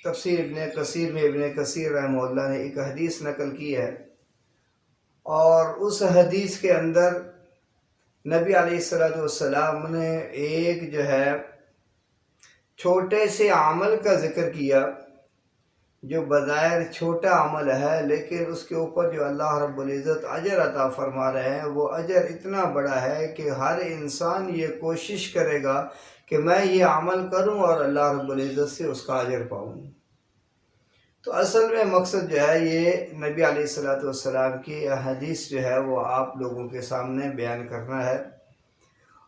تفسیر ابن کثیر میں ابن کثیر رحمہ اللہ نے ایک حدیث نقل کی ہے، اور اس حدیث کے اندر نبی علیہ السلام نے ایک جو ہے چھوٹے سے عمل کا ذکر کیا، جو بظاہر چھوٹا عمل ہے لیکن اس کے اوپر جو اللہ رب العزت اجر عطا فرما رہے ہیں، وہ اجر اتنا بڑا ہے کہ ہر انسان یہ کوشش کرے گا کہ میں یہ عمل کروں اور اللہ رب العزت سے اس کا اجر پاؤں۔ تو اصل میں مقصد جو ہے یہ نبی علیہ السلام کی حدیث جو ہے وہ آپ لوگوں کے سامنے بیان کرنا ہے،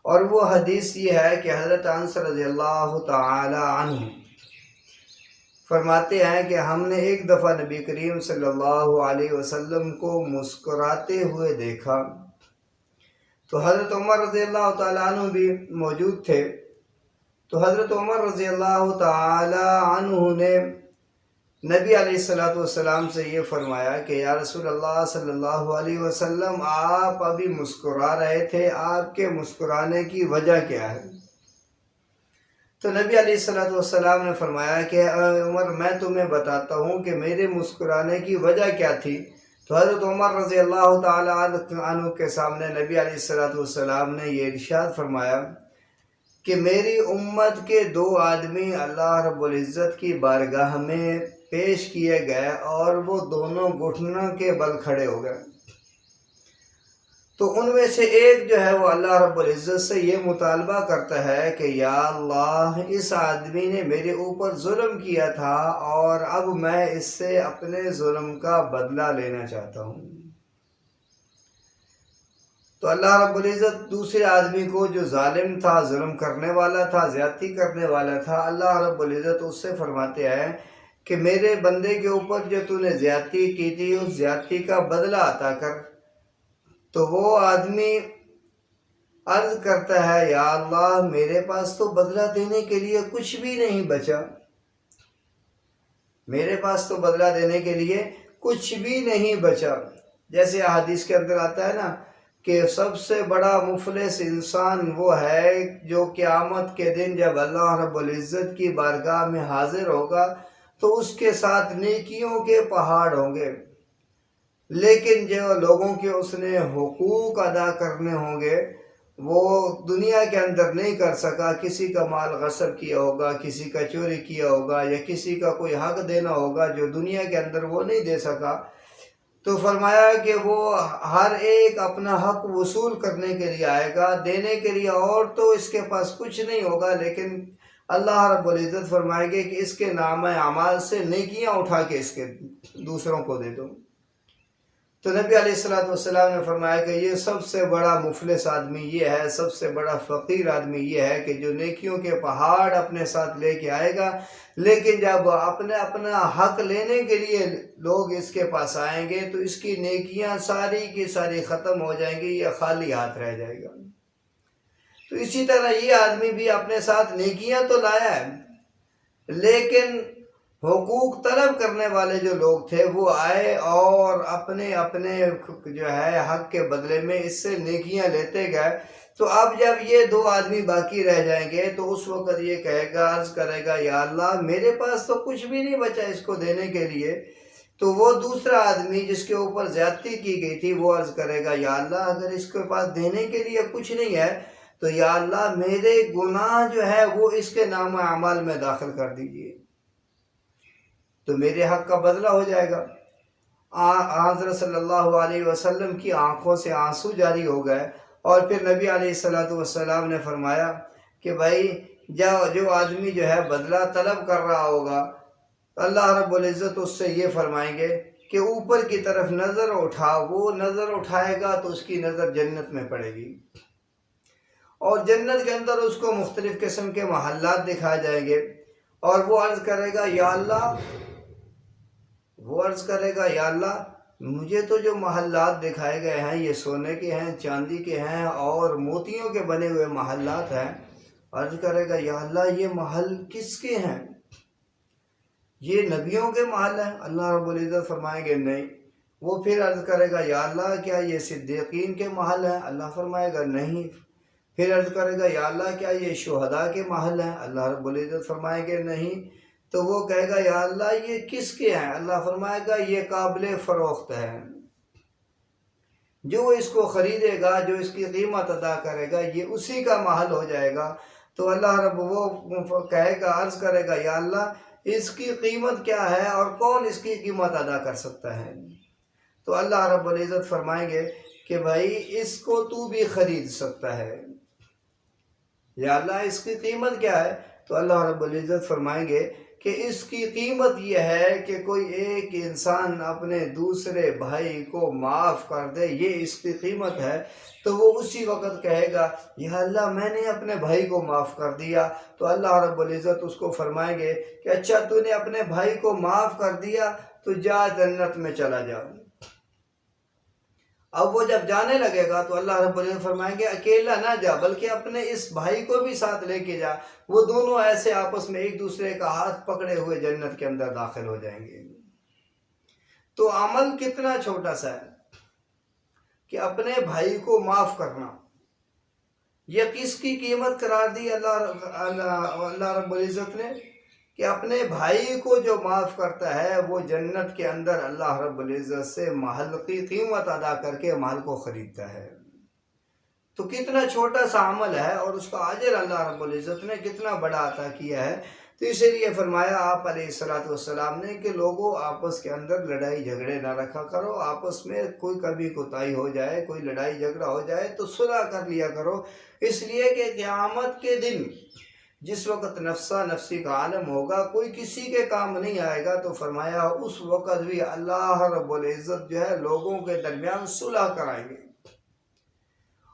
اور وہ حدیث یہ ہے کہ حضرت انس رضی اللہ تعالی عنہ فرماتے ہیں کہ ہم نے ایک دفعہ نبی کریم صلی اللہ علیہ وسلم کو مسکراتے ہوئے دیکھا، تو حضرت عمر رضی اللہ تعالیٰ عنہ بھی موجود تھے۔ تو حضرت عمر رضی اللہ تعالیٰ عنہ نے نبی علیہ السلام سے یہ فرمایا کہ یا رسول اللہ صلی اللہ علیہ وسلم، آپ ابھی مسکرا رہے تھے، آپ کے مسکرانے کی وجہ کیا ہے؟ تو نبی علیہ السلام نے فرمایا کہ عمر میں تمہیں بتاتا ہوں کہ میرے مسکرانے کی وجہ کیا تھی۔ تو حضرت عمر رضی اللہ تعالیٰ عنہ کے سامنے نبی علیہ السلام نے یہ ارشاد فرمایا کہ میری امت کے دو آدمی اللہ رب العزت کی بارگاہ میں پیش کیے گئے، اور وہ دونوں گھٹنوں کے بل کھڑے ہو گئے۔ تو ان میں سے ایک جو ہے وہ اللہ رب العزت سے یہ مطالبہ کرتا ہے کہ یا اللہ، اس آدمی نے میرے اوپر ظلم کیا تھا اور اب میں اس سے اپنے ظلم کا بدلہ لینا چاہتا ہوں۔ تو اللہ رب العزت دوسرے آدمی کو جو ظالم تھا، ظلم کرنے والا تھا، زیادتی کرنے والا تھا، اللہ رب العزت اس سے فرماتے ہیں کہ میرے بندے کے اوپر جو تو نے زیادتی کی تھی، اس زیادتی کا بدلہ عطا کر۔ تو وہ آدمی عرض کرتا ہے یا اللہ، میرے پاس تو بدلہ دینے کے لیے کچھ بھی نہیں بچا، میرے پاس تو بدلہ دینے کے لیے کچھ بھی نہیں بچا۔ جیسے حدیث کے اندر آتا ہے نا کہ سب سے بڑا مفلس انسان وہ ہے جو قیامت کے دن جب اللہ رب العزت کی بارگاہ میں حاضر ہوگا تو اس کے ساتھ نیکیوں کے پہاڑ ہوں گے، لیکن جو لوگوں کے اس نے حقوق ادا کرنے ہوں گے وہ دنیا کے اندر نہیں کر سکا، کسی کا مال غصب کیا ہوگا، کسی کا چوری کیا ہوگا، یا کسی کا کوئی حق دینا ہوگا جو دنیا کے اندر وہ نہیں دے سکا، تو فرمایا کہ وہ ہر ایک اپنا حق وصول کرنے کے لیے آئے گا، دینے کے لیے، اور تو اس کے پاس کچھ نہیں ہوگا، لیکن اللہ رب العزت فرمائے گے کہ اس کے نام اعمال سے نیکیاں اٹھا کے اس کے دوسروں کو دے دو۔ تو نبی علیہ السلام نے فرمایا کہ یہ سب سے بڑا مفلس آدمی یہ ہے، سب سے بڑا فقیر آدمی یہ ہے کہ جو نیکیوں کے پہاڑ اپنے ساتھ لے کے آئے گا، لیکن جب اپنا حق لینے کے لیے لوگ اس کے پاس آئیں گے تو اس کی نیکیاں ساری کی ساری ختم ہو جائیں گی، یہ خالی ہاتھ رہ جائے گا۔ تو اسی طرح یہ آدمی بھی اپنے ساتھ نیکیاں تو لایا ہے، لیکن حقوق طلب کرنے والے جو لوگ تھے وہ آئے اور اپنے جو ہے حق کے بدلے میں اس سے نیکیاں لیتے گئے۔ تو اب جب یہ دو آدمی باقی رہ جائیں گے تو اس وقت یہ کہے گا، عرض کرے گا یا اللہ، میرے پاس تو کچھ بھی نہیں بچا اس کو دینے کے لیے۔ تو وہ دوسرا آدمی جس کے اوپر زیادتی کی گئی تھی وہ عرض کرے گا یا اللہ، اگر اس کے پاس دینے کے لیے کچھ نہیں ہے تو یا اللہ میرے گناہ جو ہے وہ اس کے نام اعمال میں داخل کر دیجئے، تو میرے حق کا بدلہ ہو جائے گا۔ حضرت صلی اللہ علیہ وسلم کی آنکھوں سے آنسو جاری ہو گئے، اور پھر نبی علیہ السلام نے فرمایا کہ بھائی جو آدمی جو ہے بدلہ طلب کر رہا ہوگا، اللہ رب العزت اس سے یہ فرمائیں گے کہ اوپر کی طرف نظر اٹھا، وہ نظر اٹھائے گا تو اس کی نظر جنت میں پڑے گی، اور جنت کے اندر اس کو مختلف قسم کے محلات دکھائے جائیں گے، اور وہ عرض کرے گا یا اللہ، مجھے تو جو محلات دکھائے گئے ہیں یہ سونے کے ہیں، چاندی کے ہیں اور موتیوں کے بنے ہوئے محلات ہیں۔ عرض کرے گا یا اللہ، یہ محل کس کے ہیں؟ یہ نبیوں کے محل ہیں؟ اللہ رب العزت فرمائیں گے نہیں۔ وہ پھر عرض کرے گا یا اللہ، کیا یہ صدیقین کے محل ہیں؟ اللہ فرمائے گا نہیں۔ پھر عرض کرے گا یا اللہ، کیا یہ شہداء کے محل ہیں؟ اللہ رب العزت فرمائیں گے نہیں۔ تو وہ کہے گا یا اللہ یہ کس کے ہیں؟ اللہ فرمائے گا یہ قابل فروخت ہے، جو اس کو خریدے گا، جو اس کی قیمت ادا کرے گا، یہ اسی کا محل ہو جائے گا۔ تو اللہ رب وہ کہے گا، عرض کرے گا یا اللہ اس کی قیمت کیا ہے اور کون اس کی قیمت ادا کر سکتا ہے؟ تو اللہ رب العزت فرمائیں گے کہ بھائی اس کو تو بھی خرید سکتا ہے، یا اللہ اس کی قیمت کیا ہے؟ تو اللہ رب العزت فرمائیں گے کہ اس کی قیمت یہ ہے کہ کوئی ایک انسان اپنے دوسرے بھائی کو معاف کر دے، یہ اس کی قیمت ہے۔ تو وہ اسی وقت کہے گا یا اللہ میں نے اپنے بھائی کو معاف کر دیا۔ تو اللہ رب العزت اس کو فرمائیں گے کہ اچھا تو نے اپنے بھائی کو معاف کر دیا تو جا جنت میں چلا جا۔ اب وہ جب جانے لگے گا تو اللہ رب العزت فرمائیں گے اکیلا نہ جا، بلکہ اپنے اس بھائی کو بھی ساتھ لے کے جا۔ وہ دونوں ایسے آپس میں ایک دوسرے کا ہاتھ پکڑے ہوئے جنت کے اندر داخل ہو جائیں گے۔ تو عمل کتنا چھوٹا سا ہے کہ اپنے بھائی کو معاف کرنا، یہ کس کی قیمت قرار دی اللہ رب العزت نے؟ کہ اپنے بھائی کو جو معاف کرتا ہے وہ جنت کے اندر اللہ رب العزت سے محل کی قیمت ادا کر کے محل کو خریدتا ہے۔ تو کتنا چھوٹا سا عمل ہے اور اس کا اجر اللہ رب العزت نے کتنا بڑا عطا کیا ہے۔ تو اسی لیے فرمایا آپ علیہ السلام نے کہ لوگوں آپس کے اندر لڑائی جھگڑے نہ رکھا کرو، آپس میں کوئی کبھی کوتاہی ہو جائے، کوئی لڑائی جھگڑا ہو جائے تو صلح کر لیا کرو، اس لیے کہ قیامت کے دن جس وقت نفسا نفسی کا عالم ہوگا، کوئی کسی کے کام نہیں آئے گا۔ تو فرمایا اس وقت بھی اللہ رب العزت جو ہے لوگوں کے درمیان صلح کرائیں گے،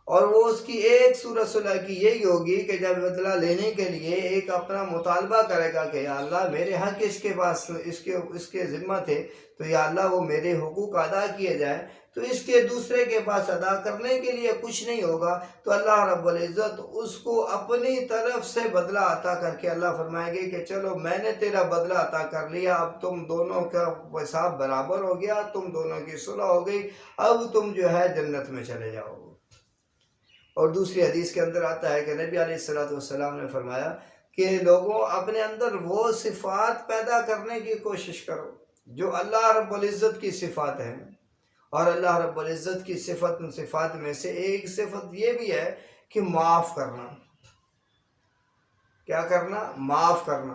اور وہ اس کی ایک صورت صلح کی یہی ہوگی کہ جب بدلہ لینے کے لیے ایک اپنا مطالبہ کرے گا کہ یا اللہ میرے حق اس کے پاس اس کے ذمہ تھے، تو یا اللہ وہ میرے حقوق ادا کیے جائیں، تو اس کے دوسرے کے پاس ادا کرنے کے لیے کچھ نہیں ہوگا، تو اللہ رب العزت اس کو اپنی طرف سے بدلہ عطا کر کے اللہ فرمائیں گے کہ چلو میں نے تیرا بدلہ عطا کر لیا، اب تم دونوں کا حساب برابر ہو گیا، تم دونوں کی صلح ہو گئی، اب تم جو ہے جنت میں چلے جاؤ۔ اور دوسری حدیث کے اندر آتا ہے کہ نبی علیہ السلام نے فرمایا کہ لوگوں اپنے اندر وہ صفات پیدا کرنے کی کوشش کرو جو اللہ رب العزت کی صفات ہیں، اور اللہ رب العزت کی صفات میں سے ایک صفت یہ بھی ہے کہ معاف کرنا۔ کیا کرنا؟ معاف کرنا۔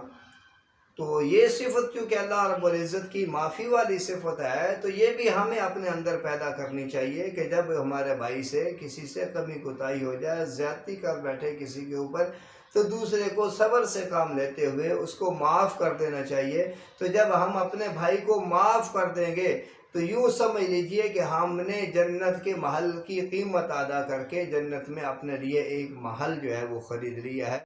تو یہ صفت کیونکہ اللہ رب العزت کی معافی والی صفت ہے، تو یہ بھی ہمیں اپنے اندر پیدا کرنی چاہیے کہ جب ہمارے بھائی سے کسی سے کمی کوتاہی ہو جائے، زیادتی کر بیٹھے کسی کے اوپر، تو دوسرے کو صبر سے کام لیتے ہوئے اس کو معاف کر دینا چاہیے۔ تو جب ہم اپنے بھائی کو معاف کر دیں گے تو یوں سمجھ لیجئے کہ ہم نے جنت کے محل کی قیمت ادا کر کے جنت میں اپنے لیے ایک محل جو ہے وہ خرید لیا ہے۔